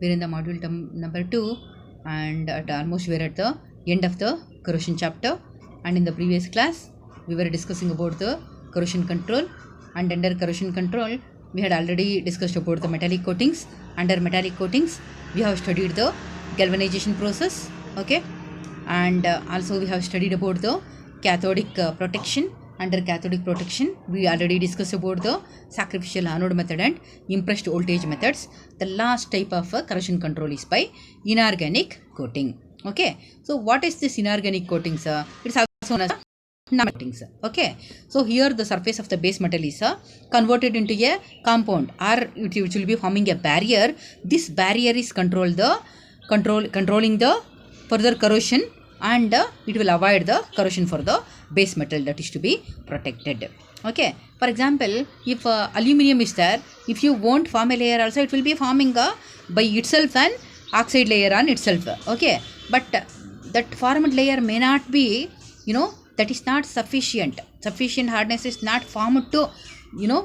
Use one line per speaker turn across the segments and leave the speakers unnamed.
We're in the module number 2, and we're at the end of the corrosion chapter. And in the previous class, we were discussing about the corrosion control. And under corrosion control, we had already discussed about the metallic coatings. Under metallic coatings, we have studied the galvanization process. Okay, and also we have studied about the cathodic protection. Under cathodic protection, we already discussed about the sacrificial anode method and impressed voltage methods. The last type of corrosion control is by inorganic coating. Okay, so what is this inorganic coatings? It's also known as coatings. Okay, so here the surface of the base metal is converted into a compound, or it will be forming a barrier. This barrier is controlling the further corrosion, and it will avoid the corrosion for the base metal that is to be protected. Okay, for example, if aluminum is there, if you won't form a layer also, it will be forming by itself an oxide layer on itself. Okay, but that formed layer may not be, that is not sufficient hardness is not formed to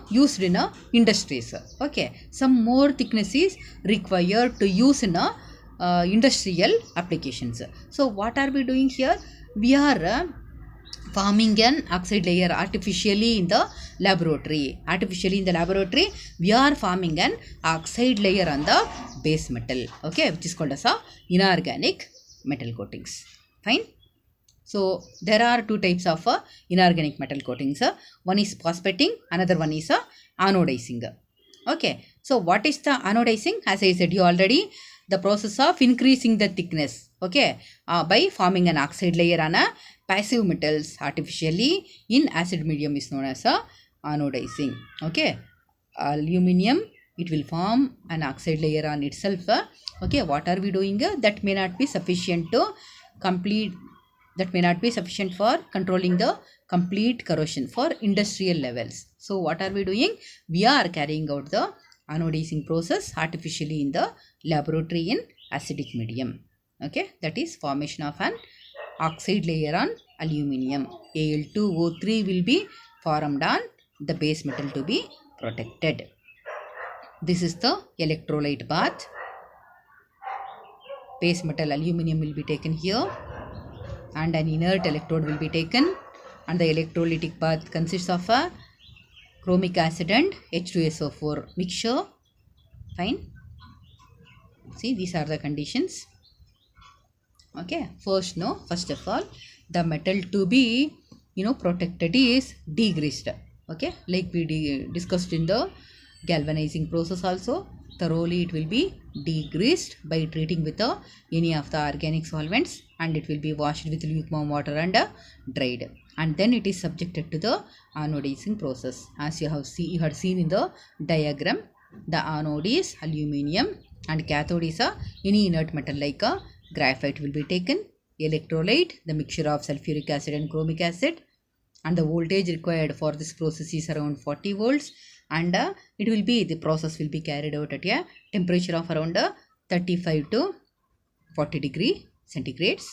used in industries. Okay, some more thickness is required to use in industrial applications. So what are we doing here? We are forming an oxide layer artificially in the laboratory. We are forming an oxide layer on the base metal, okay, which is called as inorganic metal coatings. Fine. So there are two types of inorganic metal coatings. One is phosphating, another one is anodizing. Okay, so what is the anodizing? As I said you already, the process of increasing the thickness, okay, by forming an oxide layer on a passive metals artificially in acid medium is known as anodizing. Okay, aluminum, it will form an oxide layer on itself. Okay, what are we doing? That may not be sufficient for controlling the complete corrosion for industrial levels. So what are we doing? We are carrying out the anodizing process artificially in the laboratory in acidic medium. Okay, that is formation of an oxide layer on aluminum. Al2O3 will be formed on the base metal to be protected. This is the electrolyte bath. Base metal aluminum will be taken here, and an inert electrode will be taken, and the electrolytic bath consists of a chromic acid and H2SO4 mixture. Fine. See, these are the conditions. Okay, first of all, the metal to be protected is degreased. Okay, like we discussed in the galvanizing process also, thoroughly it will be degreased by treating with any of the organic solvents, and it will be washed with lukewarm water and dried, and then it is subjected to the anodizing process. As you had seen in the diagram, the anode is aluminum and cathode is any inert metal like graphite will be taken. Electrolyte, the mixture of sulfuric acid and chromic acid, and the voltage required for this process is around 40 volts, and the process will be carried out at a temperature of around 35 to 40 degree centigrades.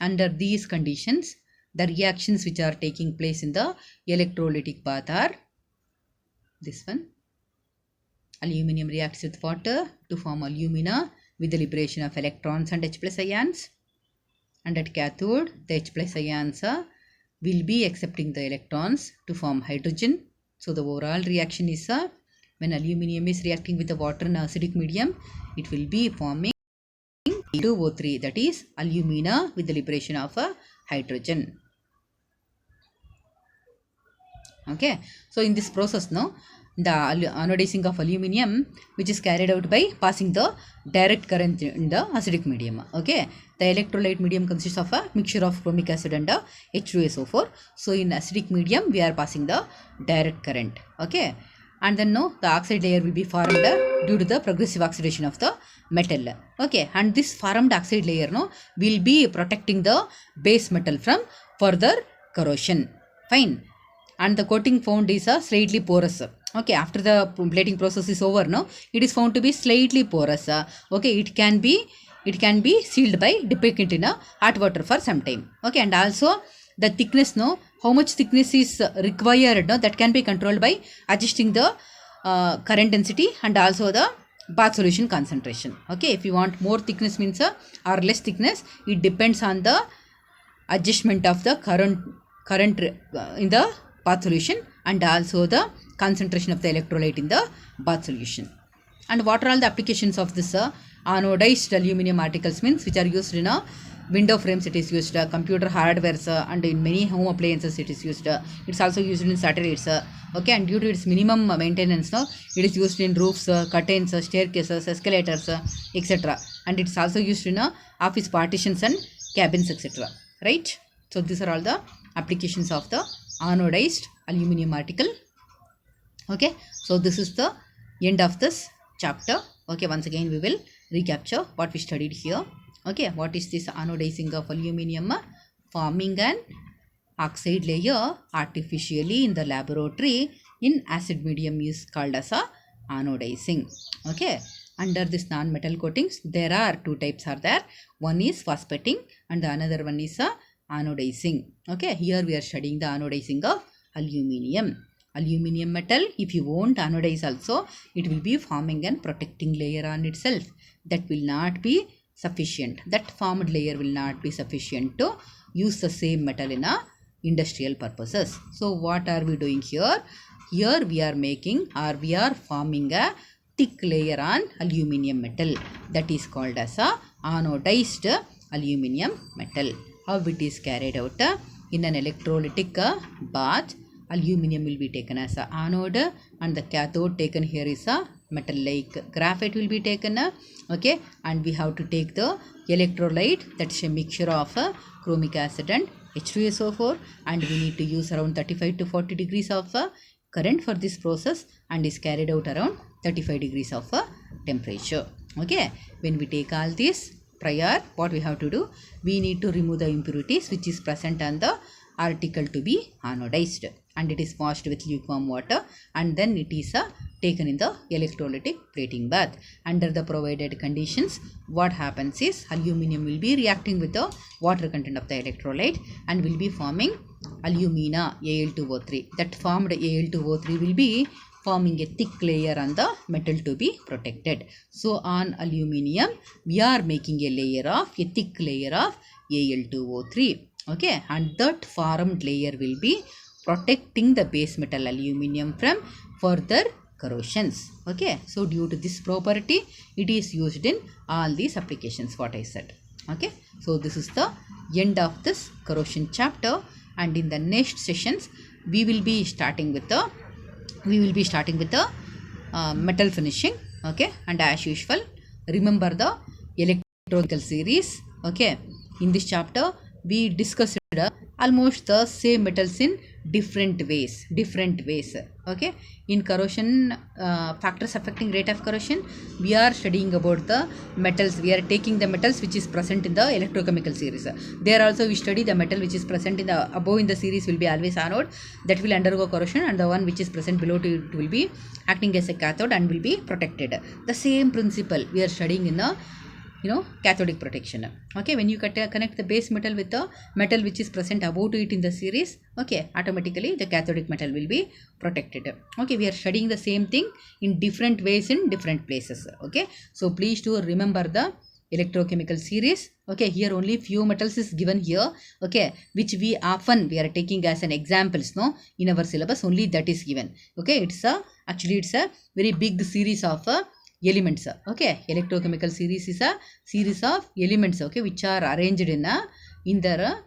Under these conditions, the reactions which are taking place in the electrolytic bath are this one. Aluminum reacts with water to form alumina with the liberation of electrons and H plus ions, and at cathode the H plus ions will be accepting the electrons to form hydrogen. So the overall reaction is when aluminum is reacting with the water in acidic medium, it will be forming Al2O3, that is alumina with the liberation of hydrogen. Okay, so in this process the anodizing of aluminum, which is carried out by passing the direct current in the acidic medium. Okay, the electrolyte medium consists of a mixture of chromic acid and H2SO4. So in acidic medium we are passing the direct current. Okay, and then the oxide layer will be formed due to the progressive oxidation of the metal. Okay, and this formed oxide layer will be protecting the base metal from further corrosion. Fine. And the coating found is slightly porous. Okay, after the plating process is over, it is found to be slightly porous. Okay, it can be sealed by dipping it in hot water for some time. Okay, and also the thickness, how much thickness is required, that can be controlled by adjusting the current density and also the bath solution concentration. Okay, if you want more thickness means or less thickness, it depends on the adjustment of the current in the bath solution and also the concentration of the electrolyte in the bath solution. And what are all the applications of this anodized aluminum articles means, which are used in a window frames, it is used, computer hardware, and in many home appliances it is used. It's also used in satellites. Okay, and due to its minimum maintenance, it is used in roofs, curtains, staircases, escalators, etc. And it's also used in office partitions and cabins, etc. Right? So these are all the applications of the anodized aluminum article. Okay, so this is the end of this chapter. Okay, once again we will recapture what we studied here. Okay, what is this anodizing of aluminum? Forming an oxide layer artificially in the laboratory in acid medium is called as a anodizing. Okay, under this non-metal coatings there are two types are there. One is phosphating and the another one is anodizing. Okay, here we are studying the anodizing of aluminum. Aluminum metal, if you won't anodize also, it will be forming a protecting layer on itself. That will not be sufficient. That formed layer will not be sufficient to use the same metal in industrial purposes. So what are we doing here? Here we are making or we are forming a thick layer on aluminum metal. That is called as a anodized aluminum metal. How it is carried out? In an electrolytic bath, aluminum will be taken as a anode and the cathode taken here is a metal like graphite will be taken. Okay, and we have to take the electrolyte, that is a mixture of chromic acid and H2SO4, and we need to use around 35 to 40 degrees of current for this process and is carried out around 35 degrees of temperature. Okay, when we take all this prior, what we have to do, we need to remove the impurities which is present on the article to be anodized, and it is washed with lukewarm water and then it is taken in the electrolytic plating bath. Under the provided conditions, what happens is aluminum will be reacting with the water content of the electrolyte and will be forming alumina Al2O3. That formed Al2O3 will be forming a thick layer on the metal to be protected. So on aluminum we are making a thick layer of Al2O3. Okay, and that formed layer will be protecting the base metal aluminum from further corrosions. Okay, so due to this property it is used in all these applications what I said. Okay, so this is the end of this corrosion chapter, and in the next sessions we will be starting with the metal finishing. Okay, and as usual remember the electrochemical series. Okay, in this chapter we discussed almost the same metals in different ways. Okay, in corrosion factors affecting rate of corrosion, we are studying about the metals. We are taking the metals which is present in the electrochemical series. There also we study the metal which is present in the above in the series will be always anode, that will undergo corrosion, and the one which is present below it will be acting as a cathode and will be protected. The same principle we are studying in the cathodic protection. Okay, when you connect the base metal with the metal which is present above to it in the series, okay, automatically the cathodic metal will be protected. Okay, we are studying the same thing in different ways in different places. Okay, so please do remember the electrochemical series. Okay, here only few metals is given here. Okay, which we are taking as an examples in our syllabus, only that is given. Okay, it's a very big series of elements. Okay, electrochemical series is a series of elements, okay, which are arranged in the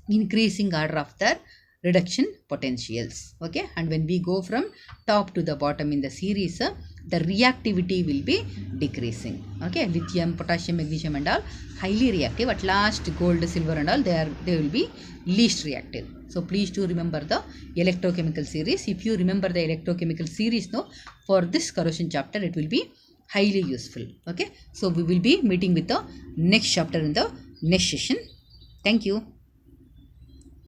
increasing order of their reduction potentials. Okay, and when we go from top to the bottom in the series, the reactivity will be decreasing. Okay, lithium, potassium, magnesium and all highly reactive. At last gold, silver and all they will be least reactive. So please do remember the electrochemical series. If you remember the electrochemical series for this corrosion chapter, it will be highly useful. Okay, so we will be meeting with the next chapter in the next session. Thank you.